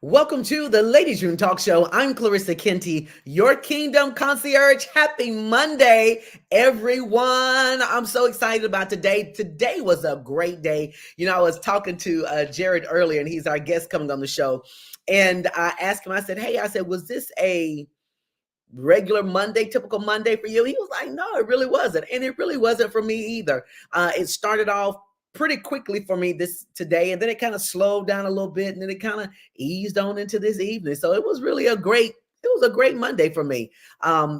Welcome to the Ladies Room Talk Show. I'm Clarissa Kenty, your Kingdom Concierge. Happy Monday, everyone. I'm so excited about today. Today was a great day. I was talking to Jarrod earlier, and he's our guest coming on the show. And I asked him, I said, hey, was this a regular Monday, typical Monday for you? He was like, no, it really wasn't. And it really wasn't for me either. It started off pretty quickly for me this today, and then it kind of slowed down a little bit, and then it kind of eased on into this evening. So it was really a great Monday for me.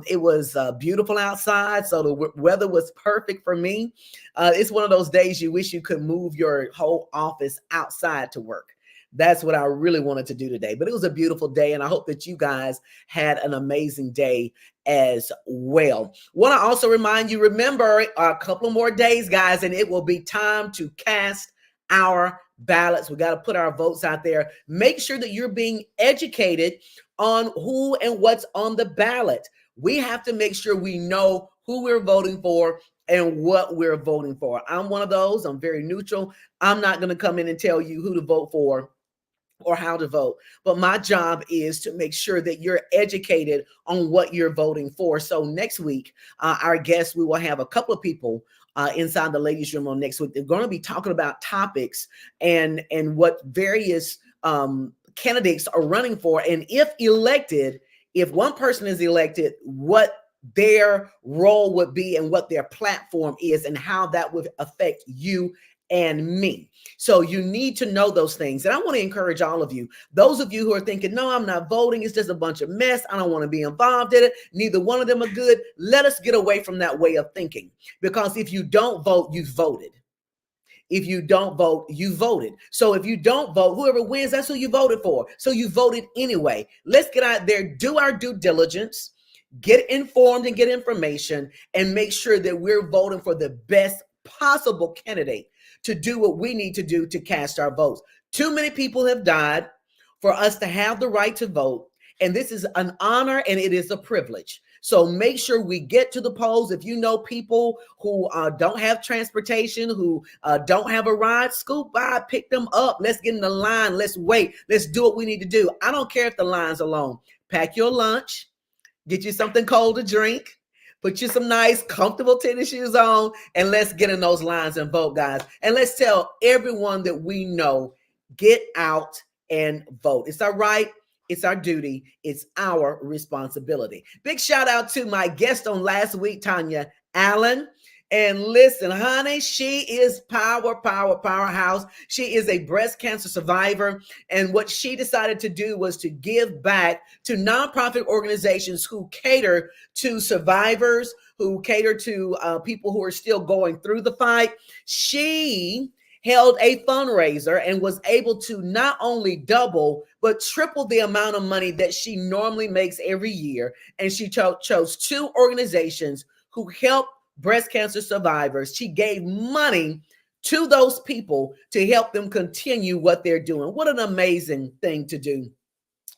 It was beautiful outside, so the weather was perfect for me. It's one of those days you wish you could move your whole office outside to work. That's what I really wanted to do today. But it was a beautiful day, and I hope that you guys had an amazing day as well. Want to also remind you, remember, a couple more days, guys, and it will be time to cast our ballots. We got to put our votes out there. Make sure that you're being educated on who and what's on the ballot. We have to make sure we know who we're voting for and what we're voting for. I'm one of those. I'm very neutral. I'm not going to come in and tell you who to vote for or how to vote. But my job is to make sure that you're educated on what you're voting for. So next week, our guests, we will have a couple of people inside the Ladies Room on next week. They're going to be talking about topics and what various candidates are running for. And if elected, if one person is elected, what their role would be and what their platform is and how that would affect you and me. So you need to know those things. And I want to encourage all of you, those of you who are thinking, no, I'm not voting. It's just a bunch of mess. I don't want to be involved in it. Neither one of them are good. Let us get away from that way of thinking, because if you don't vote, you voted. If you don't vote, you voted. So if you don't vote, whoever wins, that's who you voted for. So you voted anyway. Let's get out there, do our due diligence, get informed and get information, and make sure that we're voting for the best possible candidate to do what we need to do to cast our votes. Too many people have died for us to have the right to vote. And this is an honor and it is a privilege. So make sure we get to the polls. If you know people who don't have transportation, who don't have a ride, scoop by, pick them up. Let's get in the line. Let's wait. Let's do what we need to do. I don't care if the line's are long. Pack your lunch, get you something cold to drink, put you some nice, comfortable tennis shoes on, and let's get in those lines and vote, guys. And let's tell everyone that we know, get out and vote. It's our right. It's our duty. It's our responsibility. Big shout out to my guest on last week, Tanya Allen. And listen, honey, she is powerhouse. She is a breast cancer survivor. And what she decided to do was to give back to nonprofit organizations who cater to survivors, who cater to people who are still going through the fight. She held a fundraiser and was able to not only double, but triple the amount of money that she normally makes every year. And she chose two organizations who help breast cancer survivors. She gave money to those people to help them continue what they're doing. What an amazing thing to do.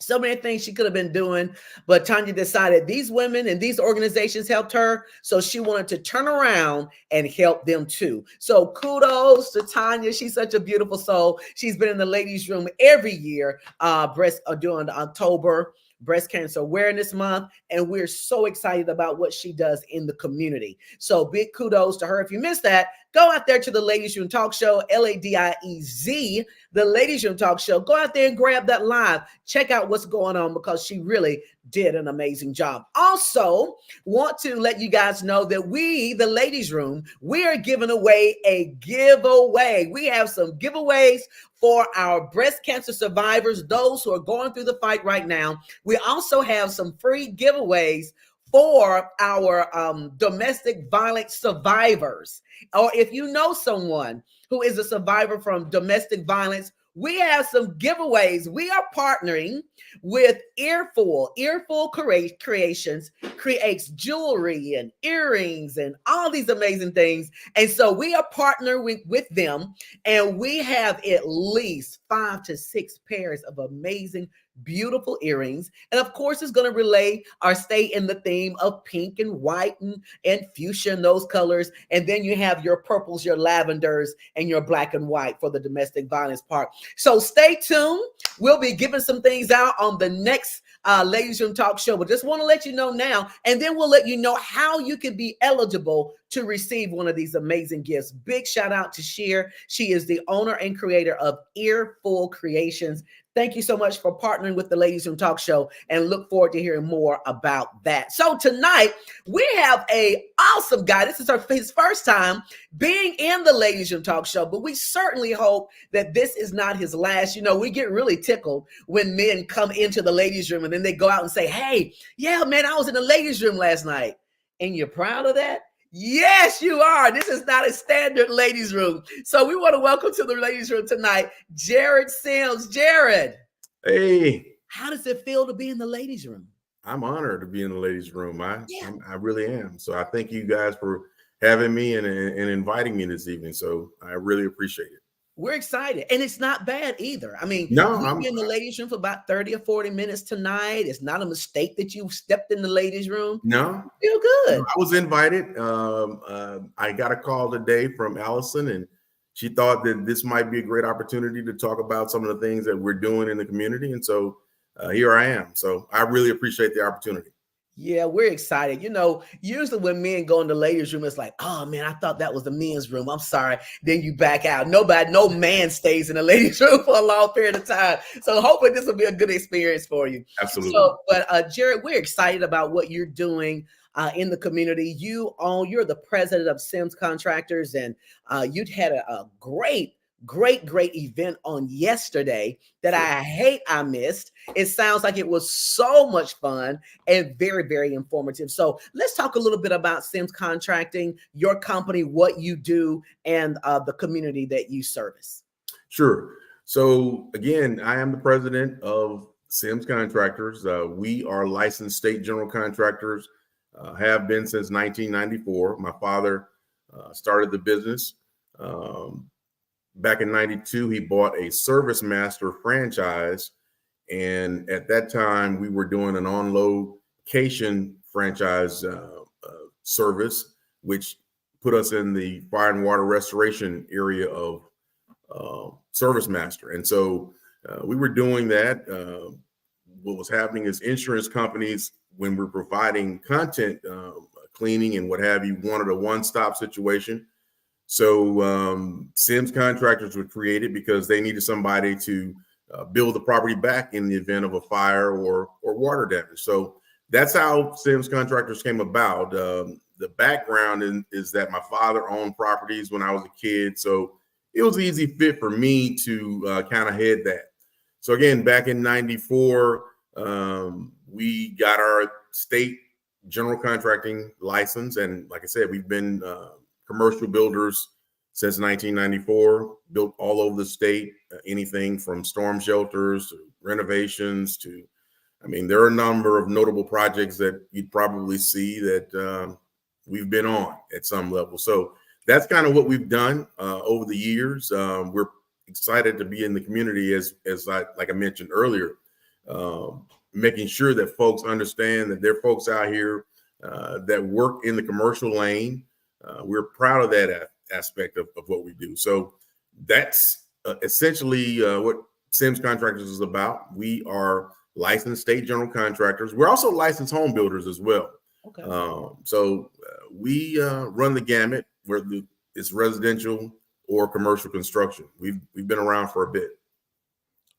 So many things she could have been doing, but Tanya decided these women and these organizations helped her, so she wanted to turn around and help them too. So kudos to Tanya. She's such a beautiful soul. She's been in the Ladies Room every year, during October Breast Cancer Awareness Month, and we're so excited about what she does in the community. So big kudos to her. If you missed that, go out there to the Ladies Room Talk Show, Ladiez, the Ladies Room Talk Show. Go out there and grab that live. Check out what's going on, because she really did an amazing job. Also, want to let you guys know that we, the Ladies Room, we are giving away a giveaway. We have some giveaways for our breast cancer survivors, those who are going through the fight right now. We also have some free giveaways for our domestic violence survivors. Or if you know someone who is a survivor from domestic violence, we have some giveaways. We are partnering with Earful. Earful Creations creates jewelry and earrings and all these amazing things. And so we are partnering with them, and we have at least 5 to 6 pairs of amazing beautiful earrings. And of course, it's going to relay or stay in the theme of pink and white and fuchsia and those colors. And then you have your purples, your lavenders, and your black and white for the domestic violence part. So stay tuned. We'll be giving some things out on the next Ladies Room Talk Show, but just want to let you know now, and then we'll let you know how you can be eligible to receive one of these amazing gifts. Big shout out to Sheer. She is the owner and creator of Earful Creations. Thank you so much for partnering with the Ladies Room Talk Show, and look forward to hearing more about that. So tonight we have a awesome guy. This is his first time being in the Ladies Room Talk Show, but we certainly hope that this is not his last. You know, we get really tickled when men come into the ladies' room and then they go out and say, hey, yeah, man, I was in the ladies' room last night. And you're proud of that? Yes, you are. This is not a standard ladies' room. So we want to welcome to the ladies' room tonight, Jarrod Sims. Jarrod. Hey. How does it feel to be in the ladies' room? I'm honored to be in the ladies' room. I really am. So I thank you guys for having me and inviting me this evening. So I really appreciate it. We're excited. And it's not bad either. I mean, no, you'll be in the ladies' room for about 30 or 40 minutes tonight. It's not a mistake that you stepped in the ladies' room. No. You feel good. I was invited. I got a call today from Allison, and she thought that this might be a great opportunity to talk about some of the things that we're doing in the community. And so here I am. So I really appreciate the opportunity. Yeah, we're excited. You know, usually when men go in the ladies' room, it's like, oh man, I thought that was the men's room. I'm sorry. Then you back out. No man stays in the ladies' room for a long period of time. So hopefully this will be a good experience for you. Absolutely. So, but Jarrod, we're excited about what you're doing in the community. You're the president of Syms Contractors, and you'd had a great event on yesterday that I missed. It sounds like it was so much fun and very, very informative. So let's talk a little bit about Syms Contracting, your company, what you do, and the community that you service. Sure. So again, I am the president of Syms Contractors. We are licensed state general contractors, have been since 1994. My father started the business. Back in 92, he bought a Service Master franchise. And at that time, we were doing an on-location franchise service, which put us in the fire and water restoration area of Service Master. And so we were doing that. What was happening is insurance companies, when we're providing content, cleaning and what have you, wanted a one-stop situation. So Syms Contractors were created because they needed somebody to build the property back in the event of a fire or water damage. So that's how Syms Contractors came about. The background is that my father owned properties when I was a kid. So it was an easy fit for me to kind of head that. So again, back in 94, we got our state general contracting license. And like I said, we've been commercial builders since 1994, built all over the state, anything from storm shelters to renovations to, I mean, there are a number of notable projects that you'd probably see that we've been on at some level. So that's kind of what we've done over the years. We're excited to be in the community as like I mentioned earlier, making sure that folks understand that there are folks out here that work in the commercial lane. We're proud of that aspect of what we do. So that's essentially what Syms Contractors is about. We are licensed state general contractors. We're also licensed home builders as well. Okay. So we run the gamut, whether it's residential or commercial construction. We've been around for a bit.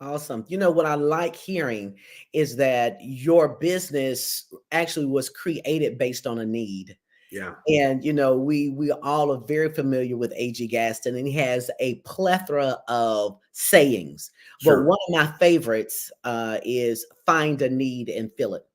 Awesome. You know, what I like hearing is that your business actually was created based on a need. Yeah. And, you know, we all are very familiar with A.G. Gaston, and he has a plethora of sayings. Sure. But one of my favorites is find a need and fill it.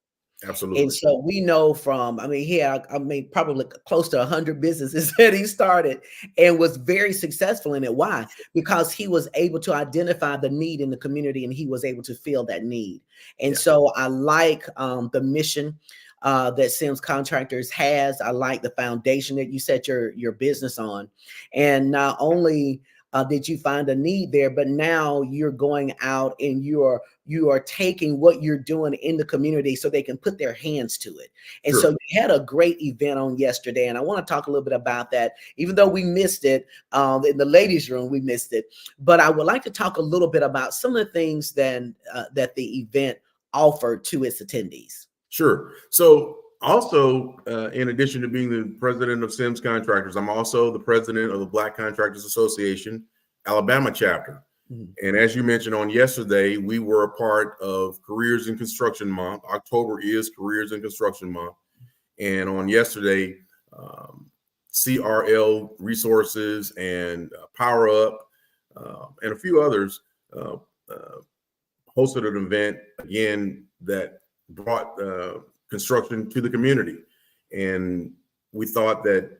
Absolutely. And so we know from, probably close to 100 businesses that he started and was very successful in it. Why? Because he was able to identify the need in the community and he was able to fill that need. And so I like the mission that Syms Contractors has. I like the foundation that you set your business on. And not only did you find a need there? But now you're going out and you are taking what you're doing in the community so they can put their hands to it. And Sure. so you had a great event on yesterday, and I want to talk a little bit about that, even though we missed it in the ladies' room, we missed it. But I would like to talk a little bit about some of the things then that the event offered to its attendees. Sure. So also, in addition to being the president of Syms Contractors, I'm also the president of the Black Contractors Association, Alabama chapter. Mm-hmm. And as you mentioned on yesterday, we were a part of Careers in Construction Month. October is Careers in Construction Month. And on yesterday, CRL Resources and Power Up and a few others hosted an event again that brought construction to the community. And we thought that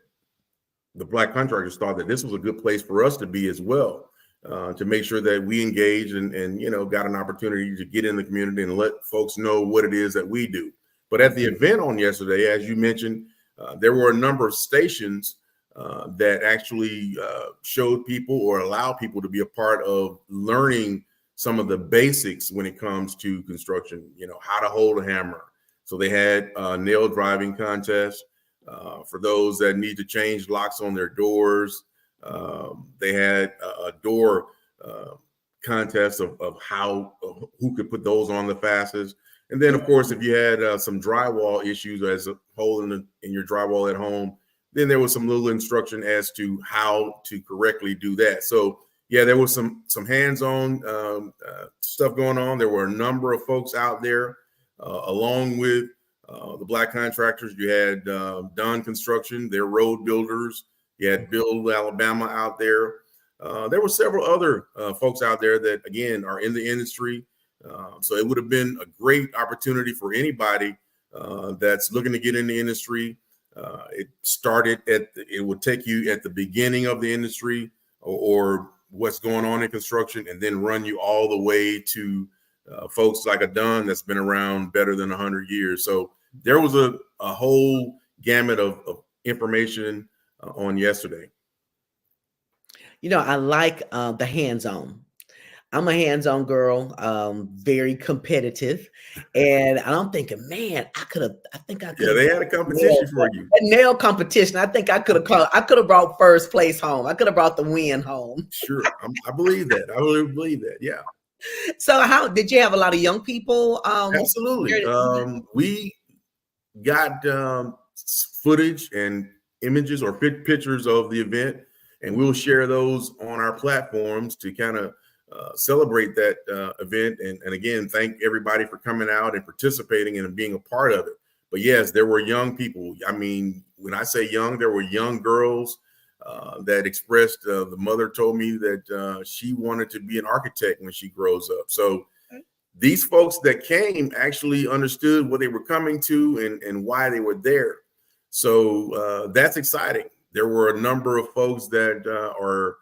the Black contractors thought that this was a good place for us to be as well, to make sure that we engaged and got an opportunity to get in the community and let folks know what it is that we do. But at the event on yesterday, as you mentioned, there were a number of stations that actually showed people or allow people to be a part of learning some of the basics when it comes to construction, how to hold a hammer. So they had a nail driving contest for those that need to change locks on their doors. They had a door contest of who could put those on the fastest. And then, of course, if you had some drywall issues as a hole in your drywall at home, then there was some little instruction as to how to correctly do that. So, yeah, there was some hands-on stuff going on. There were a number of folks out there, along with the Black contractors. You had Dunn Construction, their road builders. You had Build Alabama out there. There were several other folks out there that, again, are in the industry. So it would have been a great opportunity for anybody that's looking to get in the industry. It would take you at the beginning of the industry or what's going on in construction, and then run you all the way to folks like a Dunn that's been around better than 100 years. So there was a whole gamut of information on yesterday. I like the hands-on. I'm a hands-on girl, very competitive, and I'm thinking, man, I think I could. Yeah, they had a competition for you. A nail competition. I think I could have brought first place home. I could have brought the win home. Sure, I believe that. I really believe that. Yeah. So, how did you have a lot of young people? Absolutely. We got footage and images or pictures of the event, and we'll share those on our platforms to kind of celebrate that event. And again, thank everybody for coming out and participating and being a part of it. But yes, there were young people. I mean, when I say young, there were young girls that expressed, the mother told me that she wanted to be an architect when she grows up. So these folks that came actually understood what they were coming to and why they were there. So that's exciting. There were a number of folks that are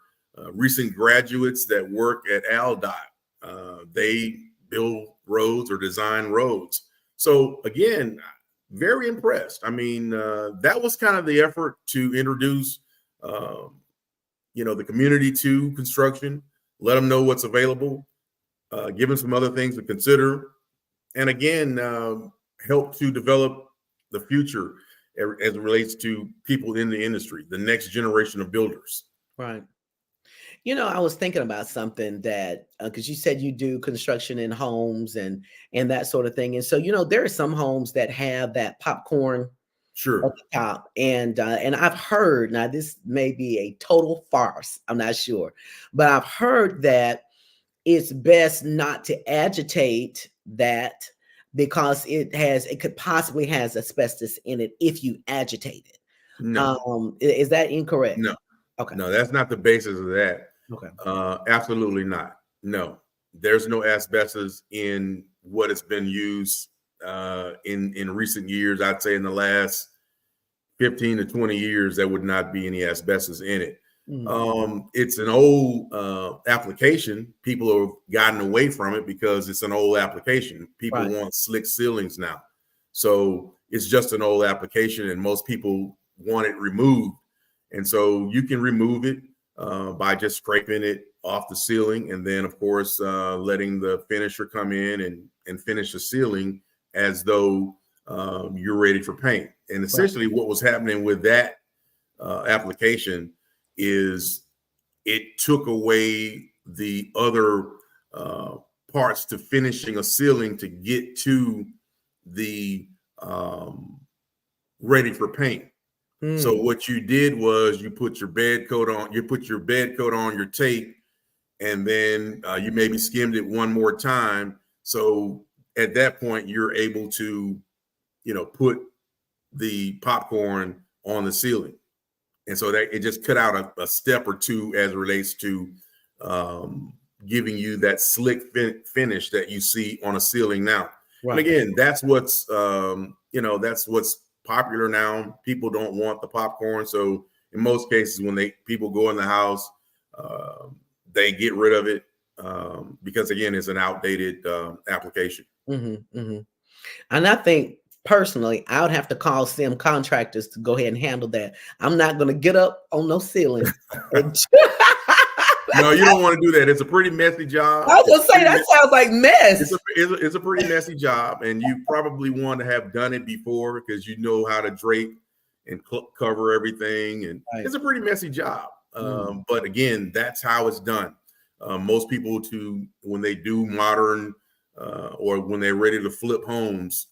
recent graduates that work at ALDOT. They build roads or design roads. So again, very impressed. I mean, that was kind of the effort to introduce, the community to construction, let them know what's available, give them some other things to consider, and again, help to develop the future as it relates to people in the industry, the next generation of builders. Right. I was thinking about something that, because you said you do construction in homes and that sort of thing. And so, there are some homes that have that popcorn sure at the top. And I've heard, now this may be a total farce, I'm not sure, but I've heard that it's best not to agitate that because it could possibly has asbestos in it if you agitate it. No. Is that incorrect? No. Okay. No, that's not the basis of that. Okay. Absolutely not. No, there's no asbestos in what has been used in recent years. I'd say in the last 15 to 20 years, there would not be any asbestos in it. Mm-hmm. It's an old application. People have gotten away from it because it's an old application. People want slick ceilings now. So it's just an old application and most people want it removed. And so you can remove it. by just scraping it off the ceiling, and then of course letting the finisher come in and finish the ceiling as though you're ready for paint. And essentially what was happening with that application is it took away the other parts to finishing a ceiling to get to the ready for paint. So what you did was you put your bed coat on, your tape, and then you maybe skimmed it one more time. So at that point, you're able to, put the popcorn on the ceiling. And so that it just cut out a step or two as it relates to giving you that slick finish that you see on a ceiling now. Right. And again, that's what's, that's what's popular now. People don't want the popcorn. So in most cases, when people go in the house, they get rid of it because, again, it's an outdated application. And I think personally, I would have to call Syms Contractors to go ahead and handle that. I'm not going to get up on no ceiling. No, you don't want to do that. It's a pretty messy job. I was going to say, that sounds like mess. It's a pretty messy job, and you probably want to have done it before because you know how to drape and cover everything, and it's a pretty messy job. But again, that's how it's done. Most people, when they do modern or when they're ready to flip homes,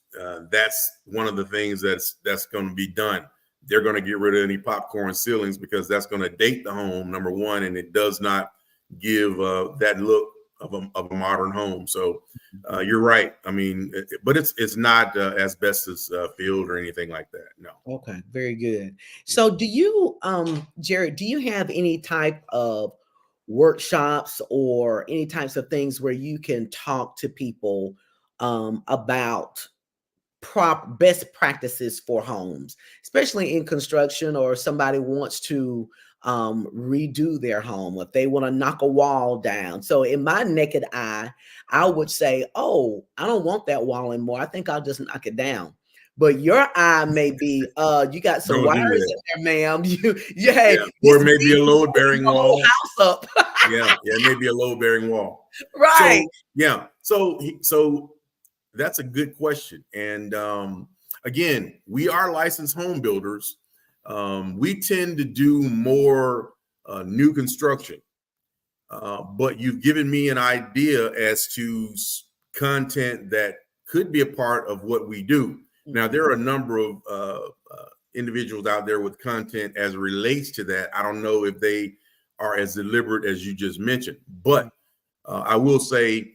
that's one of the things that's going to be done. They're going to get rid of any popcorn ceilings because that's going to date the home, number one, and it does not give that look of a modern home. So you're right. I mean, but it's not asbestos filled or anything like that. No. Okay, very good. So do you, Jarrod, do you have any type of workshops or any types of things where you can talk to people about best practices for homes, especially in construction, or somebody wants to redo their home, if they want to knock a wall down? So in my naked eye, I would say, oh, I don't want that wall anymore. I think I'll just knock it down. But your eye may be, you got some wires in there, ma'am. Or maybe a load bearing wall. House up. Maybe a load bearing wall. Right. So that's a good question. And again, we are licensed home builders. We tend to do more new construction, but you've given me an idea as to content that could be a part of what we do. Now, there are a number of individuals out there with content as it relates to that. I don't know if they are as deliberate as you just mentioned, but I will say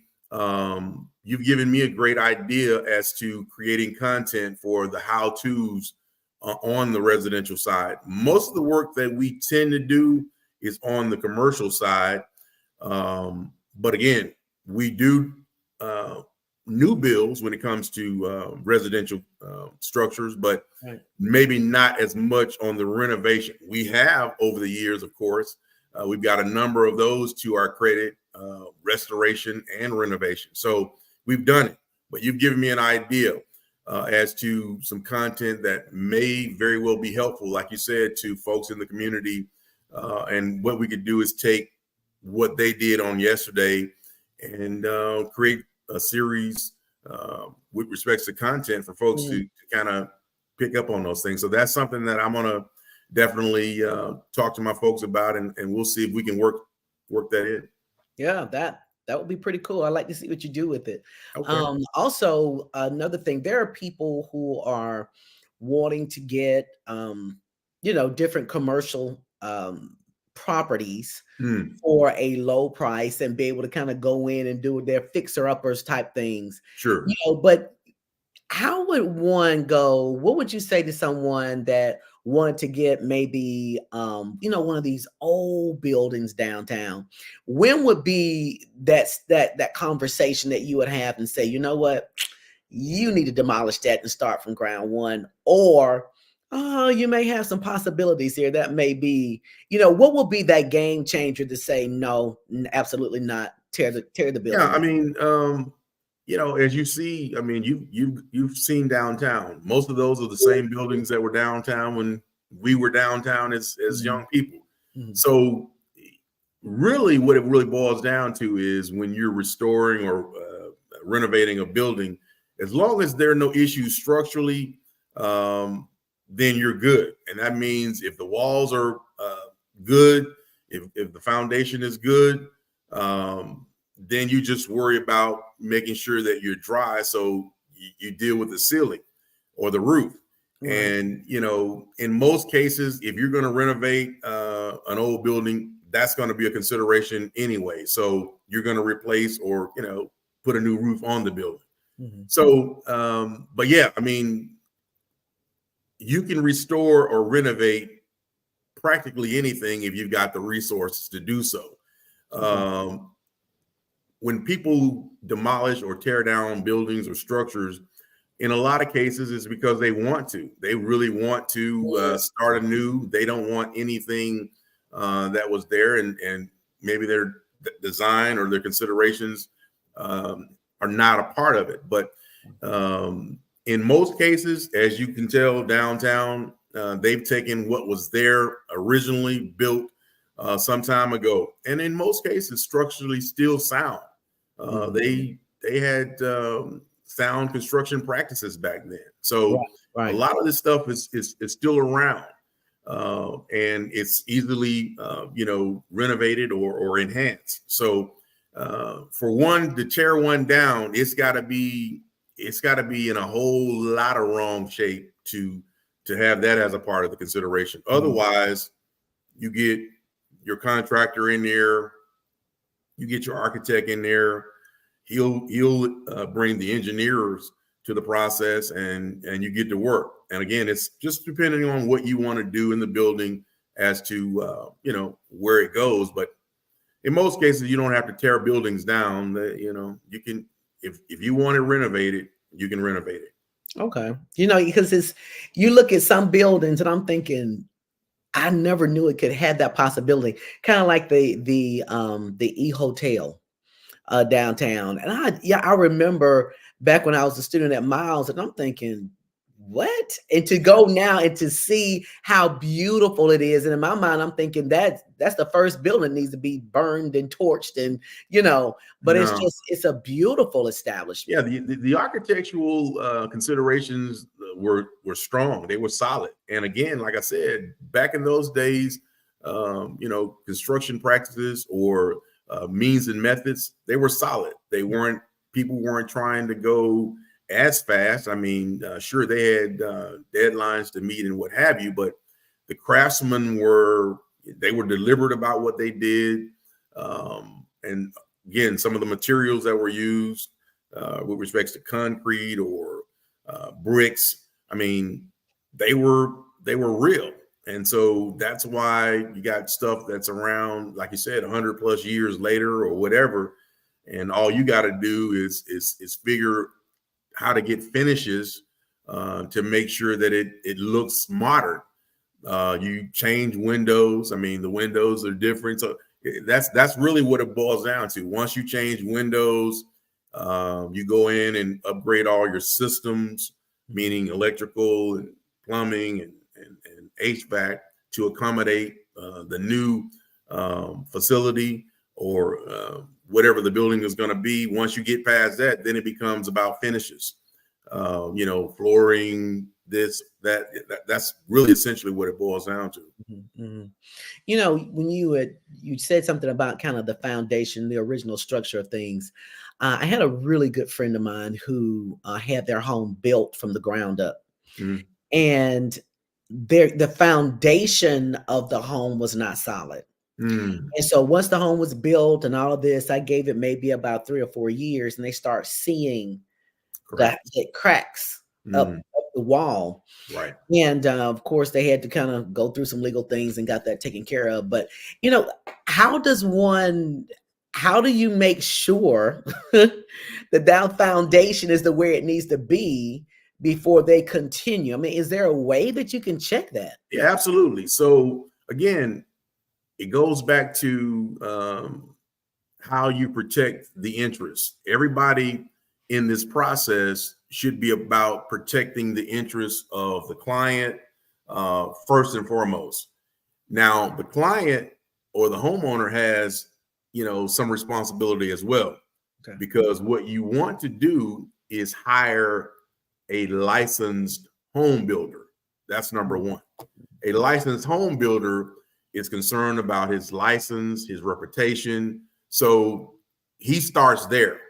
you've given me a great idea as to creating content for the how-tos on the residential side. Most of the work that we tend to do is on the commercial side. But again, we do new builds when it comes to residential structures, but maybe not as much on the renovation. We have over the years, of course, we've got a number of those to our credit, restoration and renovation. So we've done it, but you've given me an idea as to some content that may very well be helpful, like you said, to folks in the community. And what we could do is take what they did on yesterday and create a series with respects to content for folks to kind of pick up on those things. So that's something that I'm going to definitely talk to my folks about, and we'll see if we can work that in. Yeah, that would be pretty cool. I'd like to see what you do with it. Okay. Also, another thing, there are people who are wanting to get, different commercial properties for a low price and be able to kind of go in and do their fixer-uppers type things. Sure. But how would one go? What would you say to someone that wanted to get maybe, one of these old buildings downtown? When would be that conversation that you would have and say, you know what, you need to demolish that and start from ground one? Or, you may have some possibilities here that may be, what will be that game changer to say, no, absolutely not, tear the building? Yeah, I mean, as you see, I mean, you've seen downtown. Most of those are the same buildings that were downtown when we were downtown as young people. So really what it really boils down to is when you're restoring or renovating a building, as long as there are no issues structurally, then you're good. And that means if the walls are good, if the foundation is good, then you just worry about making sure that you're dry. So you deal with the ceiling or the roof. Right. And, you know, in most cases, if you're going to renovate an old building, that's going to be a consideration anyway. So you're going to replace or, you know, put a new roof on the building. Mm-hmm. So, but yeah, I mean, you can restore or renovate practically anything if you've got the resources to do so. Okay. When people demolish or tear down buildings or structures, in a lot of cases, it's because they want to. They really want to start anew. They don't want anything that was there, and maybe their design or their considerations are not a part of it. But in most cases, as you can tell, downtown, they've taken what was there originally built some time ago, and in most cases, structurally still sound. They had sound construction practices back then, so right. A lot of this stuff is still around, and it's easily you know, renovated or enhanced. So for one to tear one down, it's got to be in a whole lot of wrong shape to have that as a part of the consideration. Mm-hmm. Otherwise, you get your contractor in there, you get your architect in there. He'll bring the engineers to the process, and you get to work. And again, it's just depending on what you want to do in the building as to you know, where it goes. But in most cases, you don't have to tear buildings down. You know, you can, if you want to renovate it, you can renovate it. Okay, you know, because you look at some buildings, and I'm thinking, I never knew it could have that possibility. Kind of like the E Hotel downtown. And I remember back when I was a student at Miles, and I'm thinking, what? And to go now and to see how beautiful it is. And in my mind, I'm thinking that's the first building that needs to be burned and torched, and, you know, but no. It's a beautiful establishment. Yeah, the architectural considerations were strong. They were solid. And again, like I said, back in those days, you know, construction practices or means and methods, they were solid. People weren't trying to go as fast. I mean, sure, they had deadlines to meet and what have you, but the craftsmen were deliberate about what they did. And again, some of the materials that were used with respects to concrete or bricks, I mean, they were real. And so that's why you got stuff that's around, like you said, 100 plus years later or whatever. And all you got to do is figure how to get finishes to make sure that it looks modern. You change windows. I mean, the windows are different. So that's really what it boils down to. Once you change windows, you go in and upgrade all your systems, meaning electrical and plumbing and HVAC, to accommodate the new facility or whatever the building is going to be. Once you get past that, then it becomes about finishes. You know, flooring, that's really essentially what it boils down to. Mm-hmm. Mm-hmm. You know, when you said something about kind of the foundation, the original structure of things, I had a really good friend of mine who had their home built from the ground up. Mm-hmm. And the foundation of the home was not solid. Mm. And so once the home was built and all of this, I gave it maybe about 3 or 4 years, and they start seeing that it cracks up the wall. Right. And of course, they had to kind of go through some legal things and got that taken care of. But, you know, how do you make sure that foundation is the where it needs to be before they continue? I mean, is there a way that you can check that? Yeah, absolutely. So again, it goes back to how you protect the interests. Everybody in this process should be about protecting the interests of the client first and foremost. Now, the client or the homeowner has, some responsibility as well. Okay. Because what you want to do is hire a licensed home builder. That's number one. A licensed home builder is concerned about his license, his reputation. So he starts there.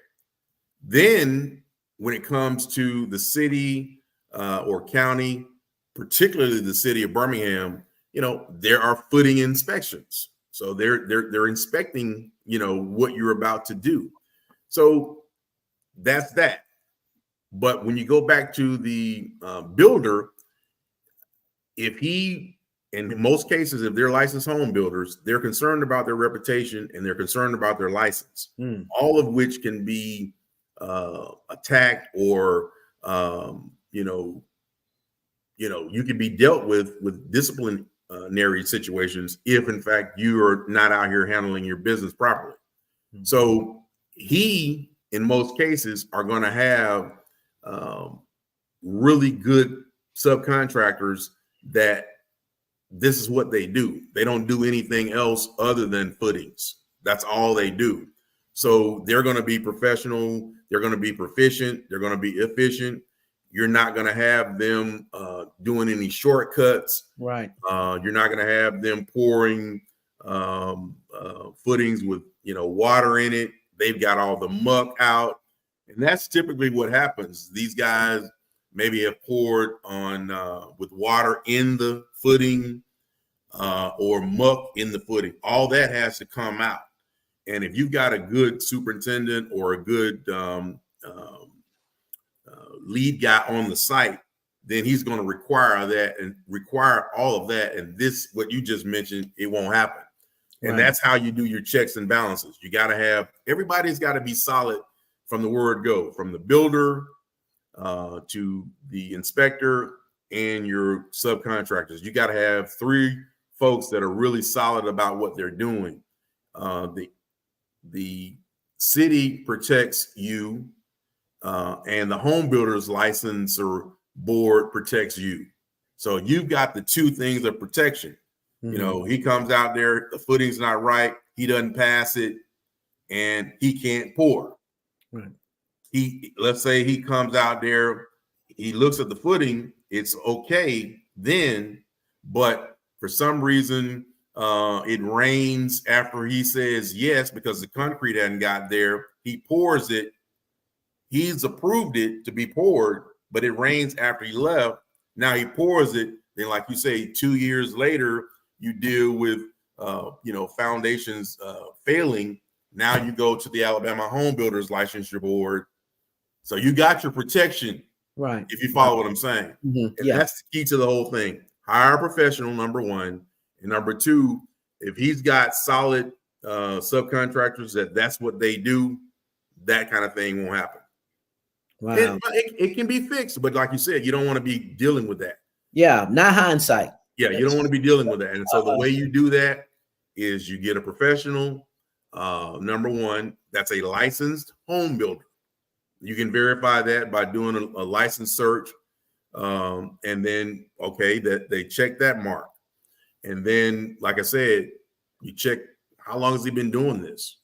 Then when it comes to the city or county, particularly the city of Birmingham, there are footing inspections. So they're inspecting, what you're about to do. So that's that. But when you go back to the builder, if he, in most cases, if they're licensed home builders, they're concerned about their reputation and they're concerned about their license, all of which can be attacked or, you can be dealt with disciplinary situations if, in fact, you are not out here handling your business properly. So he, in most cases, are going to have really good subcontractors that this is what they do. They don't do anything else other than footings. That's all they do. So they're going to be professional. They're going to be proficient. They're going to be efficient. You're not going to have them doing any shortcuts. Right. You're not going to have them pouring footings with, water in it. They've got all the muck out. And that's typically what happens. These guys maybe have poured on with water in the footing or muck in the footing. All that has to come out. And if you've got a good superintendent or a good lead guy on the site, then he's going to require that and require all of that. And this, what you just mentioned, it won't happen. And that's how you do your checks and balances. You got to have, everybody's got to be solid from the word go, from the builder to the inspector and your subcontractors. You got to have 3 folks that are really solid about what they're doing. The city protects you, and the home builder's licensor board protects you. So you've got the 2 things of protection. He comes out there, the footing's not right, he doesn't pass it, and he can't pour. Right. Let's say he comes out there, he looks at the footing, it's okay then, but for some reason it rains after he says yes because the concrete hadn't got there. He pours it. He's approved it to be poured, but it rains after he left. Now he pours it. Then, like you say, 2 years later, you deal with foundations failing. Now you go to the Alabama Home Builders Licensure Board. So you got your protection, right? If you follow what I'm saying. And that's the key to the whole thing. Hire a professional, number 1. And number 2, if he's got solid subcontractors that's what they do, that kind of thing won't happen. Wow. It can be fixed, but like you said, you don't want to be dealing with that. Yeah, not hindsight. Yeah, you don't want to be dealing with that. And so the way you do that is you get a professional, number 1, that's a licensed home builder. You can verify that by doing a license search. And then, that they check that mark. And then, like I said, you check how long has he been doing this?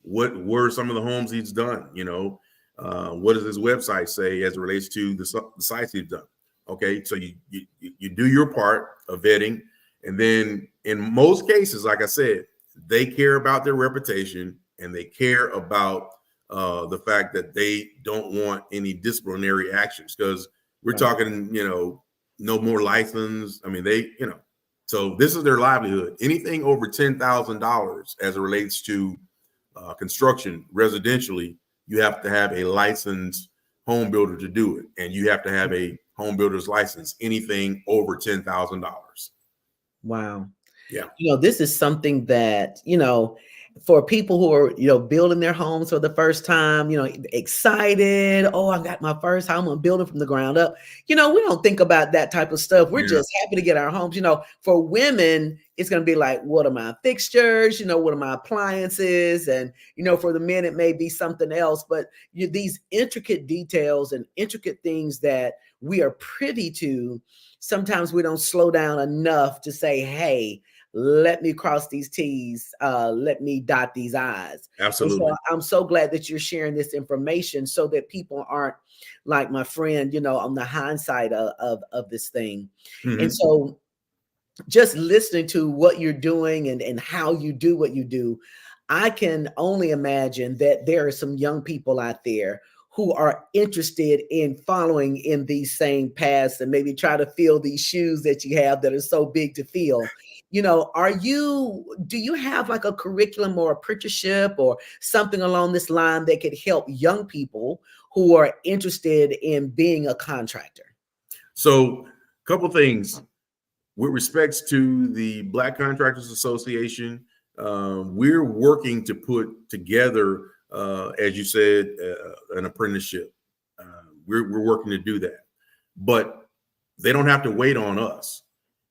What were some of the homes he's done? What does his website say as it relates to the sites he's done? Okay, so you do your part of vetting, and then in most cases, like I said, they care about their reputation and they care about the fact that they don't want any disciplinary actions, because we're talking, no more license. I mean, so this is their livelihood. Anything over $10,000 as it relates to construction residentially, you have to have a licensed home builder to do it, and you have to have a home builder's license. Anything over $10,000. Wow. Yeah. This is something that, for people who are, building their homes for the first time, excited. Oh, I got my first home. I'm building from the ground up. We don't think about that type of stuff. We're just happy to get our homes. For women, it's going to be like, what are my fixtures? What are my appliances? And, for the men, it may be something else. But these intricate details and intricate things that we are privy to, sometimes we don't slow down enough to say, hey, let me cross these T's, let me dot these I's. And so Absolutely. I'm so glad that you're sharing this information so that people aren't like my friend, on the hindsight of this thing. And Mhm. so just listening to what you're doing and how you do what you do, I can only imagine that there are some young people out there who are interested in following in these same paths and maybe try to fill these shoes that you have that are so big to fill. Do you have like a curriculum or apprenticeship or something along this line that could help young people who are interested in being a contractor? So, a couple things with respects to the Black Contractors Association. We're working to put together, as you said, an apprenticeship. We're working to do that, but they don't have to wait on us.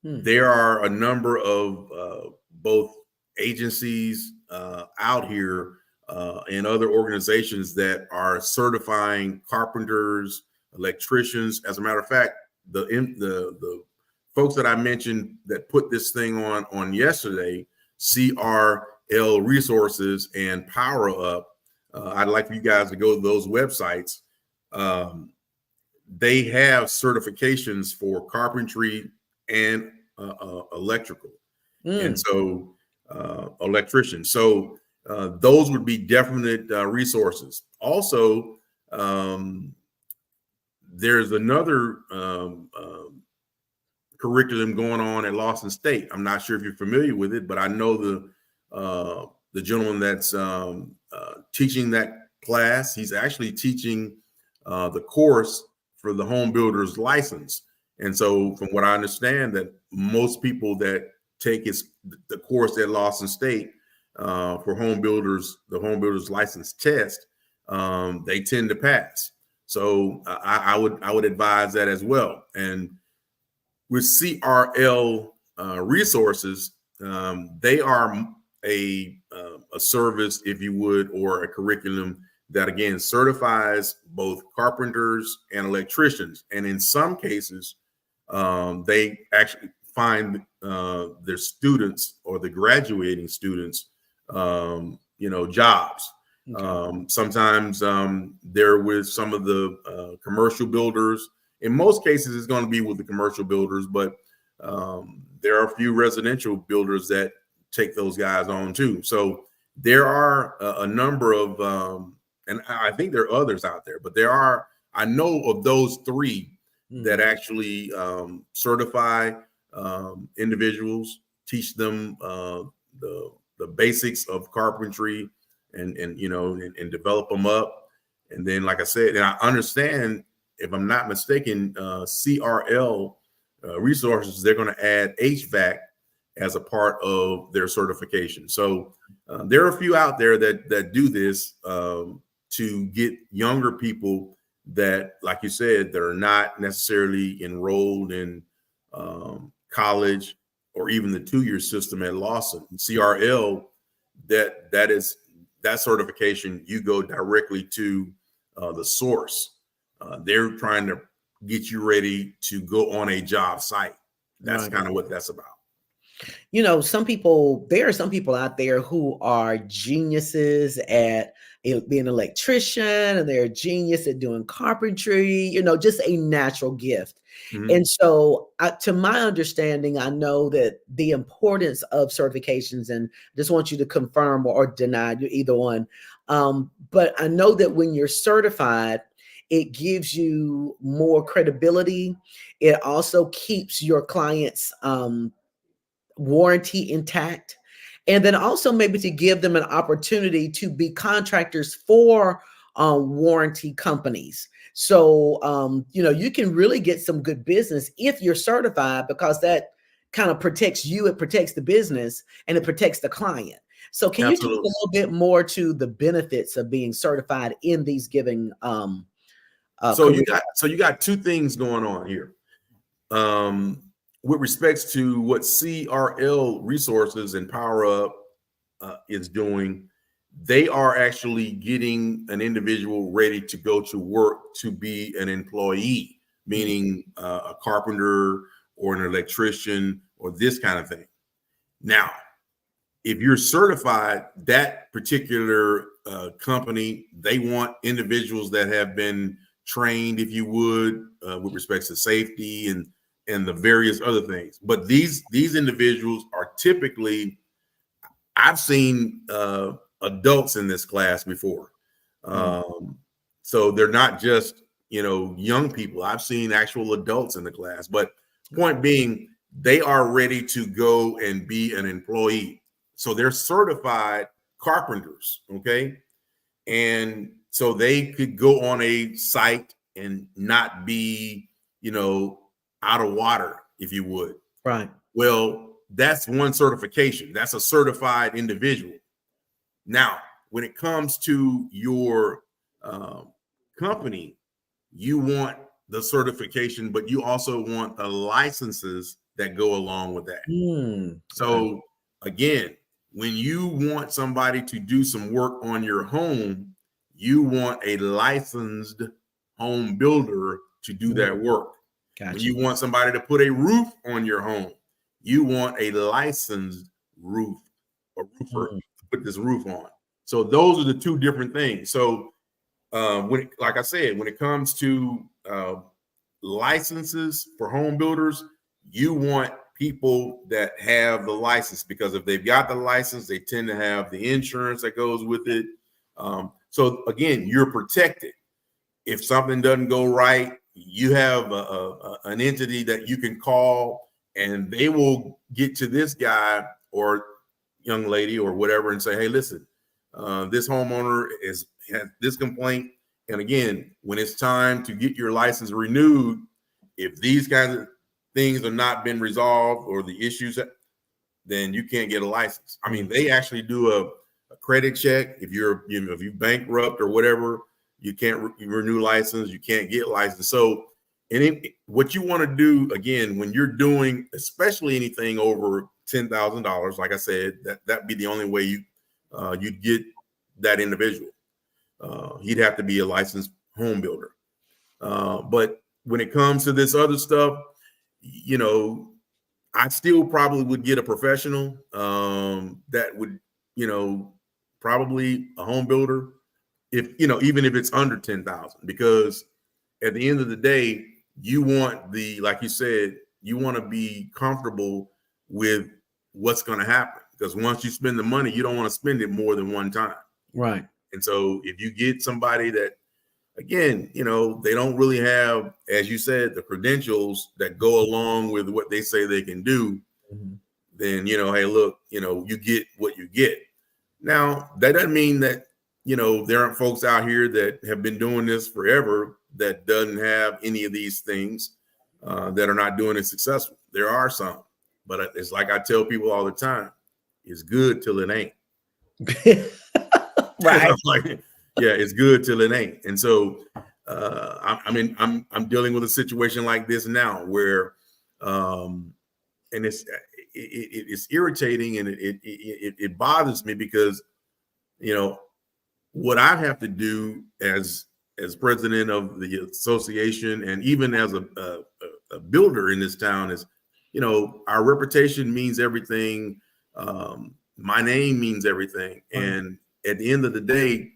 There are a number of both agencies out here and other organizations that are certifying carpenters, electricians. As a matter of fact, the folks that I mentioned that put this thing on yesterday, CRL Resources and Power Up. I'd like for you guys to go to those websites. They have certifications for carpentry and electrical, and so electrician. So those would be definite resources. Also, there's another curriculum going on at Lawson State. I'm not sure if you're familiar with it, but I know the gentleman that's teaching that class. He's actually teaching the course for the home builder's license. And so from what I understand, that most people that take the course at Lawson State for the home builder's license test, they tend to pass. So I would advise that as well. And with CRL resources, they are a service, if you would, or a curriculum that again certifies both carpenters and electricians. And in some cases, they actually find their students or the graduating students, jobs. Okay. Sometimes they're with some of the commercial builders. In most cases, it's going to be with the commercial builders, but there are a few residential builders that take those guys on too. So there are a number of, and I think there are others out there, but I know of those three that actually certify individuals, teach them the basics of carpentry and develop them up. And then, like I said, and I understand, if I'm not mistaken, CRL resources, they're going to add HVAC as a part of their certification. So there are a few out there that do this to get younger people that, like you said, that are not necessarily enrolled in college or even the 2-year system at Lawson. CRL, that certification, you go directly to the source. They're trying to get you ready to go on a job site. That's kind of what that's about. There are some people out there who are geniuses at being an electrician, and they're a genius at doing carpentry, just a natural gift. And so to my understanding, I know that the importance of certifications, and just want you to confirm or deny, either one. But I know that when you're certified, it gives you more credibility. It also keeps your clients warranty intact, and then also maybe to give them an opportunity to be contractors for warranty companies. So you can really get some good business if you're certified, because that kind of protects you, it protects the business, and it protects the client. So can you talk a little bit more to the benefits of being certified in these giving so you got two things going on here. With respects to what CRL Resources and Power Up is doing, they are actually getting an individual ready to go to work to be an employee, meaning a carpenter or an electrician or this kind of thing. Now, if you're certified, that particular company, they want individuals that have been trained, if you would, with respect to safety and the various other things. But these individuals are typically, I've seen adults in this class before. So they're not just, young people. I've seen actual adults in the class. But point being, they are ready to go and be an employee. So they're certified carpenters, okay? And so they could go on a site and not be, out of water, if you would. Right. Well, that's one certification. That's a certified individual. Now, when it comes to your company, you want the certification, but you also want the licenses that go along with that. So again, when you want somebody to do some work on your home, you want a licensed home builder to do that work. Gotcha. When you want somebody to put a roof on your home, you want a licensed roofer to put this roof on. So those are the two different things. So like I said, when it comes to licenses for home builders, you want people that have the license, because if they've got the license, they tend to have the insurance that goes with it. So again, you're protected. If something doesn't go right, you have an entity that you can call, and they will get to this guy or young lady or whatever and say, hey, listen, this homeowner has this complaint. And again, when it's time to get your license renewed, if these kinds of things have not been resolved or the issues, then you can't get a license. I mean, they actually do a credit check. If if you bankrupt or whatever, you can't renew license, you can't get license. So what you want to do, again, when you're doing, especially anything over $10,000, like I said, that'd be the only way you'd get that individual. He'd have to be a licensed home builder. But when it comes to this other stuff, I still probably would get a professional that would, probably a home builder, if, even if it's under 10,000, because at the end of the day, you want like you said, you want to be comfortable with what's going to happen, because once you spend the money, you don't want to spend it more than one time. Right. And so if you get somebody that, again, they don't really have, as you said, the credentials that go along with what they say they can do, then, hey, look, you get what you get. Now, that doesn't mean that, there aren't folks out here that have been doing this forever that doesn't have any of these things, that are not doing it successful. There are some, but it's like I tell people all the time, it's good till it ain't. Right. Like, yeah, it's good till it ain't. And so I'm dealing with a situation like this now where and it's irritating, and it bothers me, because what I have to do as president of the association, and even as a builder in this town, is our reputation means everything. My name means everything. And at the end of the day,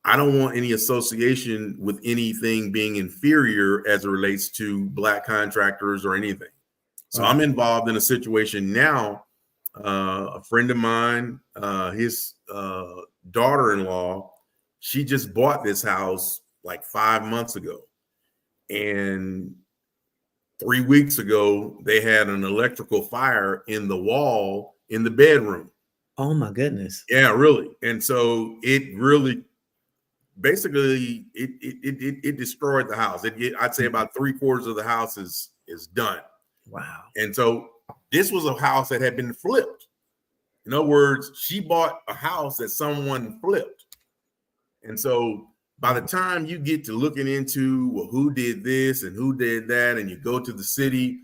I don't want any association with anything being inferior as it relates to Black contractors or anything. So I'm involved in a situation now. A friend of mine, his daughter-in-law, she just bought this house like 5 months ago. And 3 weeks ago, they had an electrical fire in the wall in the bedroom. Oh my goodness. Yeah, really. And so it really, basically, it destroyed the house. I'd say about 3/4 of the house is done. Wow. And so this was a house that had been flipped. In other words, she bought a house that someone flipped. And so by the time you get to looking into, well, who did this and who did that, and you go to the city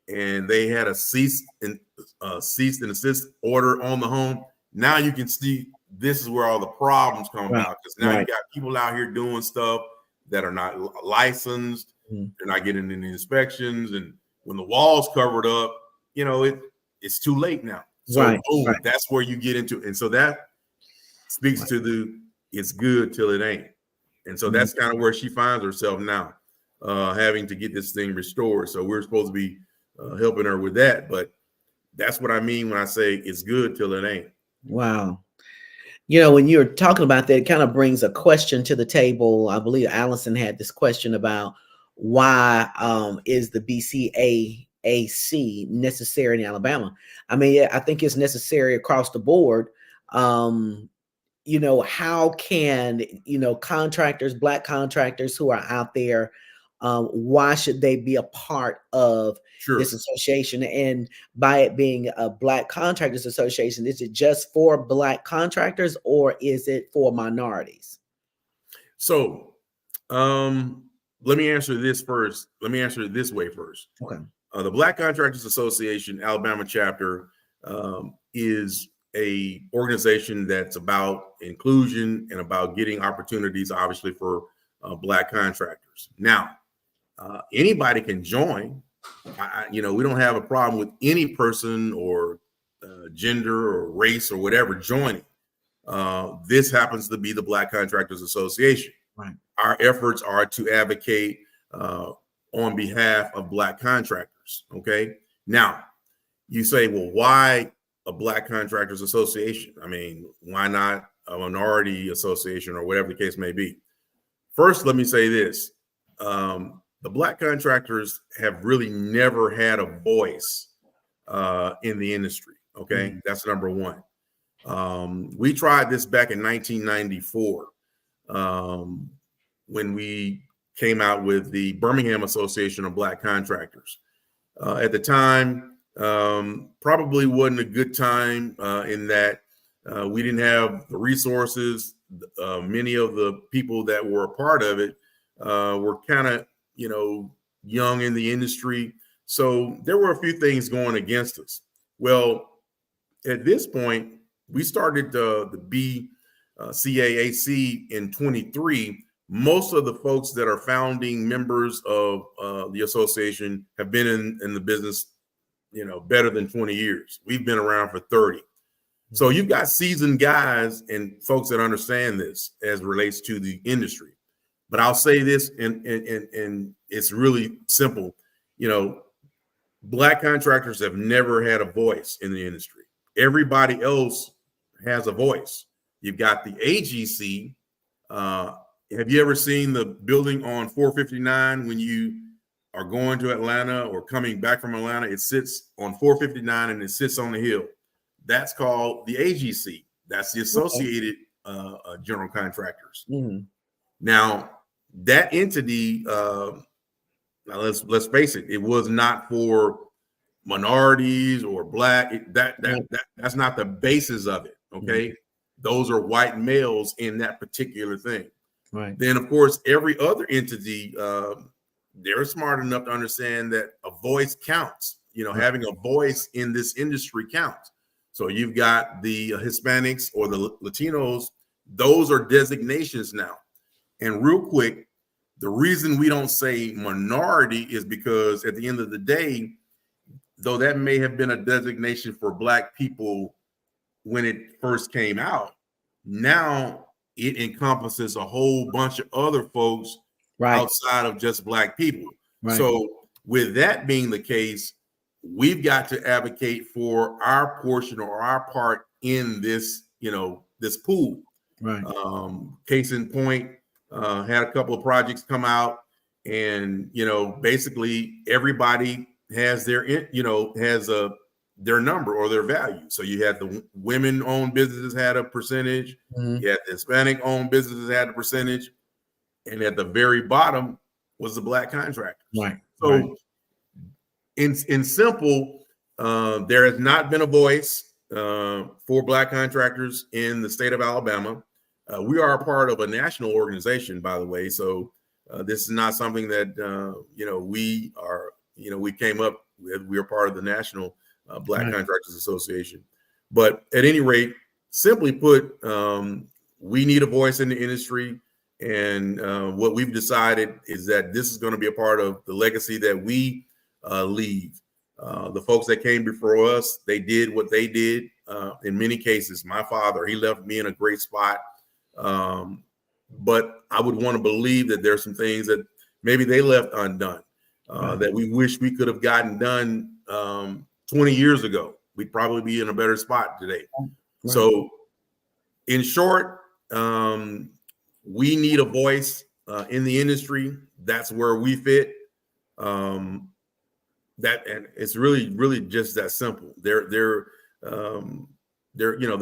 and they had a cease and desist order on the home, now you can see this is where all the problems come about, because now you got people out here doing stuff that are not licensed. They're not getting any inspections, and when the wall's covered up, it's too late now. So Right. boom, Right. that's where you get into, and so that speaks to it's good till it ain't. And so that's kind of where she finds herself now, having to get this thing restored. So we're supposed to be helping her with that, but that's what I mean when I say it's good till it ain't. Wow. When you're talking about that, it kind of brings a question to the table. I believe Allison had this question about why is the BCAAC necessary in Alabama? I mean, I think it's necessary across the board. How can, contractors, Black contractors who are out there, why should they be a part of Sure. this association? And by it being a Black Contractors Association, is it just for Black contractors or is it for minorities? So let me answer this first. Let me answer it this way first. Okay. The Black Contractors Association Alabama chapter is a organization that's about inclusion and about getting opportunities, obviously, for Black contractors. Now, anybody can join. We don't have a problem with any person or gender or race or whatever joining. This happens to be the Black Contractors Association. Right. Our efforts are to advocate on behalf of Black contractors. Okay. Now, you say, well, why a Black Contractors Association? I mean, why not a minority association or whatever the case may be? First, let me say this. The Black contractors have really never had a voice in the industry. Okay. That's number one. We tried this back in 1994 when we came out with the Birmingham Association of Black Contractors. At the time, probably wasn't a good time in that we didn't have the resources. Many of the people that were a part of it were kind of, young in the industry. So there were a few things going against us. Well, at this point, we started the BCAAC in 23. Most of the folks that are founding members of the association have been in the business, better than 20 years. We've been around for 30. So you've got seasoned guys and folks that understand this as it relates to the industry. But I'll say this, and it's really simple. Black contractors have never had a voice in the industry. Everybody else has a voice. You've got the AGC. Have you ever seen the building on 459 when you are going to Atlanta or coming back from Atlanta? It sits on 459 and it sits on the hill. That's called the AGC. That's the Associated General Contractors. Now, that entity, now let's face it, it was not for minorities or Black. That's not the basis of it. Okay. Those are white males in that particular thing. Right. Then, of course, every other entity, they're smart enough to understand that a voice counts. Having a voice in this industry counts. So you've got the Hispanics or the Latinos. Those are designations now. And real quick, the reason we don't say minority is because at the end of the day, though that may have been a designation for Black people when it first came out, now it encompasses a whole bunch of other folks outside of just Black people. Right. So with that being the case, we've got to advocate for our portion or our part in this, this pool. Right. Case in point, had a couple of projects come out, and basically everybody has their their number or their value. So you had the women-owned businesses had a percentage, you had the Hispanic-owned businesses had a percentage, and at the very bottom was the Black contractors. Right. So in simple, there has not been a voice for Black contractors in the state of Alabama. We are a part of a national organization, by the way. So this is not something that we are. We came up with. We are part of the National Black Contractors Association. But at any rate, simply put, we need a voice in the industry, and what we've decided is that this is going to be a part of the legacy that we leave. The folks that came before us, they did what they did. In many cases, my father, he left me in a great spot. But I would want to believe that there's some things that maybe they left undone, that we wish we could have gotten done 20 years ago. We'd probably be in a better spot today. Right. So in short, we need a voice in the industry. That's where we fit. And it's really just that simple. Their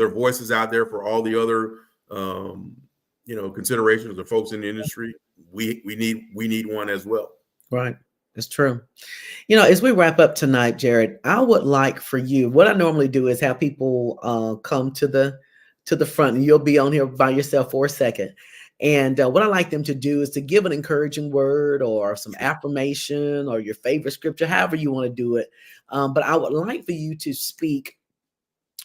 voices out there for all the other considerations of folks in the industry. We need one as well. Right. It's true. As we wrap up tonight, Jarrod, I would like for you, what I normally do is have people come to the front, and you'll be on here by yourself for a second. And what I like them to do is to give an encouraging word or some affirmation or your favorite scripture, however you want to do it. But I would like for you to speak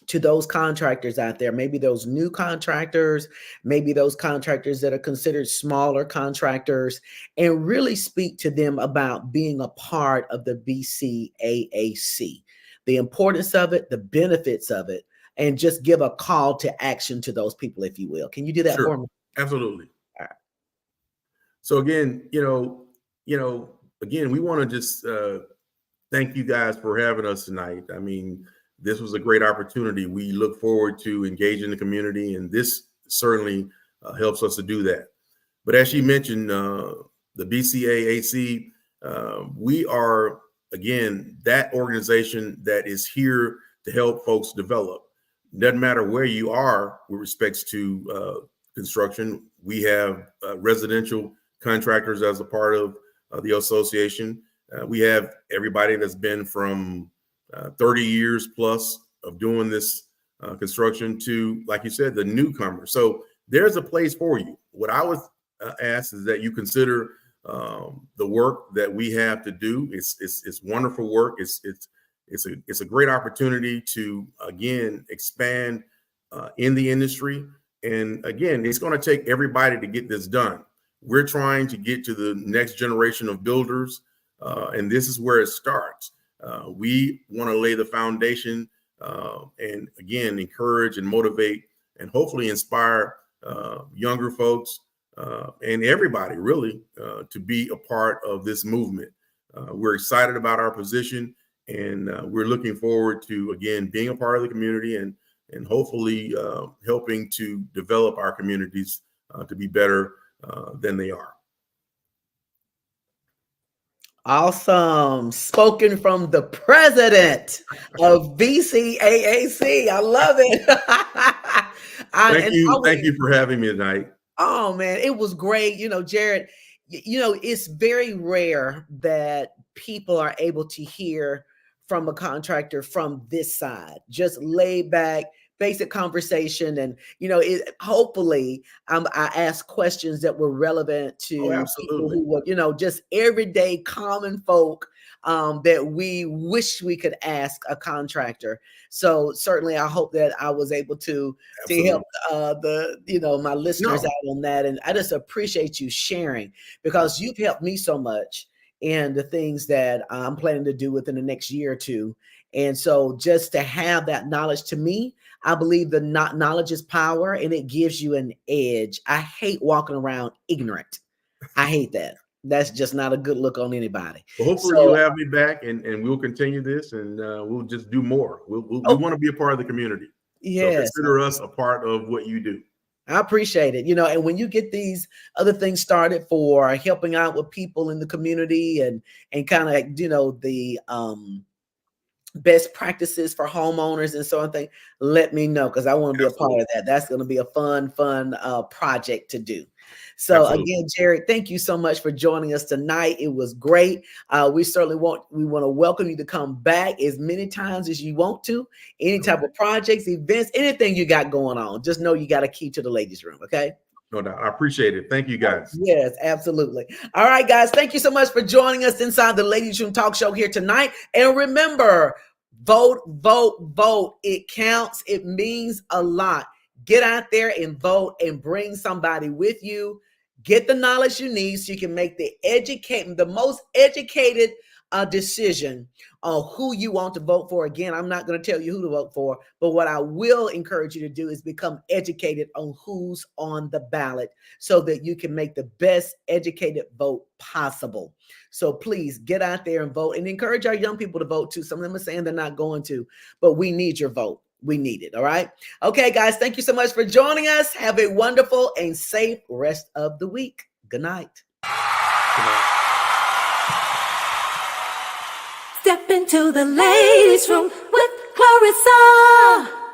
to those contractors out there, maybe those new contractors, maybe those contractors that are considered smaller contractors, and really speak to them about being a part of the BCAAC, the importance of it, the benefits of it, and just give a call to action to those people, if you will. Can you do that for me? Absolutely. All right. So again, we want to just thank you guys for having us tonight. I mean, this was a great opportunity. We look forward to engaging the community, and this certainly helps us to do that. But as she mentioned, the BCAAC, we are, again, that organization that is here to help folks develop. Doesn't matter where you are with respects to construction. We have residential contractors as a part of the association. We have everybody that's been from 30 years plus of doing this construction to, like you said, the newcomer. So there's a place for you. What I would ask is that you consider the work that we have to do. It's wonderful work. It's a great opportunity to, again, expand in the industry. And again, it's going to take everybody to get this done. We're trying to get to the next generation of builders, and this is where it starts. We want to lay the foundation and, again, encourage and motivate and hopefully inspire younger folks and everybody, really, to be a part of this movement. We're excited about our position, and we're looking forward to, again, being a part of the community and hopefully helping to develop our communities to be better than they are. Awesome. Spoken from the president of BCAAC. I love it. Thank you for having me tonight. Oh, man, it was great. Jarrod, it's very rare that people are able to hear from a contractor from this side, just laid back, basic conversation. And, hopefully I asked questions that were relevant to people who were, just everyday common folk that we wish we could ask a contractor. So certainly I hope that I was able to help my listeners out on that. And I just appreciate you sharing, because you've helped me so much in the things that I'm planning to do within the next year or two. And so just to have that knowledge, to me, I believe the knowledge is power, and it gives you an edge. I hate walking around ignorant. I hate that. That's just not a good look on anybody. Well, hopefully you'll have me back, and we'll continue this, and we'll just do more. We want to be a part of the community. Yes. So consider us a part of what you do. I appreciate it. And when you get these other things started for helping out with people in the community and kind of, the best practices for homeowners and so on, let me know, because I want to be a part of that. That's going to be a fun project to do. So again, Jarrod, thank you so much for joining us tonight. It was great. We certainly want to welcome you to come back as many times as you want to. Any type of projects, events, anything you got going on, just know you got a key to the ladies' room. Okay. No doubt. I appreciate it. Thank you, guys. Yes, absolutely. All right, guys. Thank you so much for joining us inside the Ladies Room Talk Show here tonight. And remember, vote, vote, vote. It counts. It means a lot. Get out there and vote, and bring somebody with you. Get the knowledge you need so you can make the most educated a decision on who you want to vote for. Again, I'm not going to tell you who to vote for, but what I will encourage you to do is become educated on who's on the ballot so that you can make the best educated vote possible. So please get out there and vote, and encourage our young people to vote too. Some of them are saying they're not going to, but we need your vote. We need it. All right. Okay, guys, thank you so much for joining us. Have a wonderful and safe rest of the week. Good night. Step into the ladies' room with Clarissa.